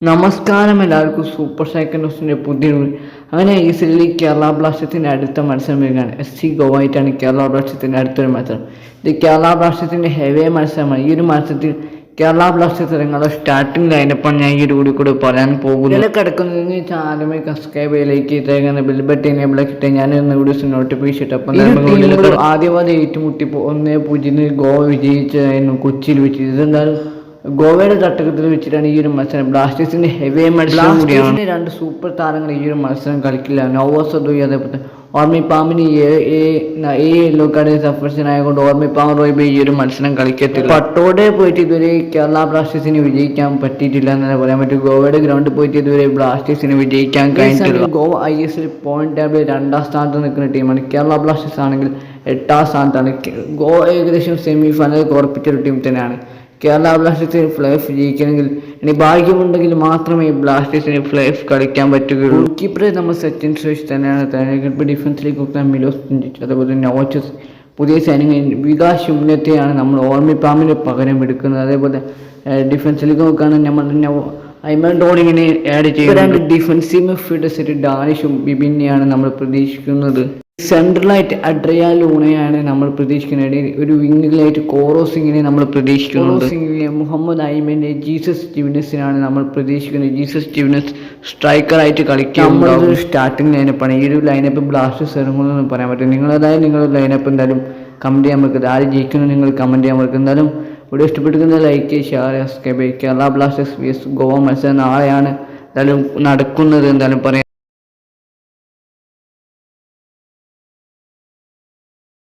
നമസ്കാരം എല്ലാവർക്കും super second ന്യൂസിൻ്റെ പുതിയ അങ്ങനെ ഈസിലി കേരള ബ്ലാസ്റ്റേഴ്സിൻ്റെ അടുത്ത മത്സരം വരികയാണ്. SC ഗോവയായിട്ടാണ് കേരള ബ്ലാസ്റ്റേഴ്സിൻ്റെ അടുത്തൊരു മത്സരം. ഇത് കേരള ബ്ലാസ്റ്റേഴ്സിൻ്റെ ഹെവി മത്സരമാണ്. ഈ ഒരു മത്സരത്തിൽ കേരള ബ്ലാസ്റ്റേഴ്സ് ഇറങ്ങുന്ന സ്റ്റാർട്ടിംഗ് ലൈനപ്പാണ് ഞാൻ ഈ ഒരു കൂടി പറയാൻ പോകുന്നത്. ഇതിൽ കിടക്കുന്നതിന് ചാനലുമായി സബ്സ്ക്രൈബിലേക്ക് ഇട്ടേക്കുന്ന ബെൽ ബട്ടൺ എനേബിൾ ആക്കിയിട്ട് ഞാൻ വീഡിയോസ് നോട്ടിഫിക്കേഷൻ ഇട്ടപ്പോൾ ആദ്യവാദം ഏറ്റുമുട്ടി 1-0 ഗോവ വിജയിച്ചതായിരുന്നു കൊച്ചിയിൽ വെച്ച്. ഇതെന്തായാലും ഗോവയുടെ തട്ടകത്തിൽ വെച്ചിട്ടാണ് ഈ ഒരു മത്സരം. ബ്ലാസ്റ്റേഴ്സിന്റെ ഹെവി മത്സരം കൂടിയാണ്. രണ്ട് സൂപ്പർ താരങ്ങൾ ഈ ഒരു മത്സരം കളിക്കില്ല. നോവോസദോയി അതേപോലെ ഓർമ്മി പാമ്പിന് യെല്ലോ കാർഡ് സഫർഷൻ ആയതുകൊണ്ട് ഓർമ്മി പാമ്പ് റോയ് ഈ ഒരു മത്സരം കളിക്കത്തില്ല. പട്ടോടെ പോയിട്ട് ഇതുവരെ കേരള ബ്ലാസ്റ്റേഴ്സിന് വിജയിക്കാൻ പറ്റിയിട്ടില്ല എന്നല്ല പറയാൻ പറ്റും. ഗോവയുടെ ഗ്രൗണ്ടിൽ പോയിട്ട് ഇതുവരെ ബ്ലാസ്റ്റേഴ്സിന് വിജയിക്കാൻ കഴിഞ്ഞിട്ടില്ല. ഗോവ ISL പോയിന്റ് ടേബിളിൽ 2ാം സ്ഥാനത്ത് നിൽക്കുന്ന ടീമാണ്. കേരള ബ്ലാസ്റ്റേഴ്സ് ആണെങ്കിൽ 8ാം സ്ഥാനത്താണ്. ഗോവ ഏകദേശം സെമി ഫൈനൽ ഉറപ്പിച്ചൊരു ടീം തന്നെയാണ്. കേരള ബ്ലാസ്റ്റേഴ്സിന് പ്ലേ ഓഫ് ജയിക്കണമെങ്കിൽ ഇനി ഭാഗ്യമുണ്ടെങ്കിൽ മാത്രമേ ബ്ലാസ്റ്റേഴ്സിന് പ്ലേ ഓഫ് കളിക്കാൻ പറ്റുകയുള്ളൂ. കീപ്പറെ നമ്മൾ സച്ചിൻ സുരേഷ് തന്നെയാണ്. ഡിഫൻസിലേക്ക് നോക്കാൻ മിലോസ് അതേപോലെ നോവച്ചസ് പുതിയ സൈനിക വികാസ് ഉന്നത്തെയാണ് നമ്മൾ ഓർമ്മി പാമ്പിന് പകരം എടുക്കുന്നത്. അതേപോലെ ഡിഫൻസിലേക്ക് നോക്കുകയാണെങ്കിൽ നമ്മൾ ഐമൻ ഡോളിങ്ങിനെ ആഡ് ചെയ്യുന്നത്. ഡിഫൻസീവ് മിഡ്ഫീൽഡേഴ്സ് ഡാനിഷും ബിബിനെയാണ് നമ്മൾ പ്രതീക്ഷിക്കുന്നത്. സെൻട്രലായിട്ട് അഡ്രിയ ലൂണയാണ് നമ്മൾ പ്രതീക്ഷിക്കുന്നത്. ഒരു വിങ്ങിലായിട്ട് കോറോസിങ്ങിനെ നമ്മൾ പ്രതീക്ഷിക്കുന്നത്. മുഹമ്മദ് ഐമനെ ജീസസ് സ്റ്റീവൻസിനാണ് നമ്മൾ പ്രതീക്ഷിക്കുന്നത്. ജീസസ് സ്റ്റീവൻസ് സ്ട്രൈക്കറായിട്ട് കളിക്കാൻ നമ്മളൊരു സ്റ്റാർട്ടിങ് ലൈനപ്പാണ്. ഈ ഒരു ലൈനപ്പ് ബ്ലാസ്റ്റേഴ്സ് ഇറങ്ങുമെന്ന് പറയാൻ പറ്റും. നിങ്ങളുടെ ലൈനപ്പ് എന്തായാലും കമൻറ്റ് ചെയ്യാൻ പറ്റുന്നത്. ആര് ജയിക്കുന്നു നിങ്ങൾ കമൻറ്റ് ചെയ്യാൻ പറ്റും. എന്തായാലും വീഡിയോ ഇഷ്ടപ്പെട്ടിരിക്കുന്നത് like share subscribe. Kerala Blasters vs Goa മത്സരം നാളെയാണ് എന്തായാലും നടക്കുന്നത്. എന്തായാലും പറയാം.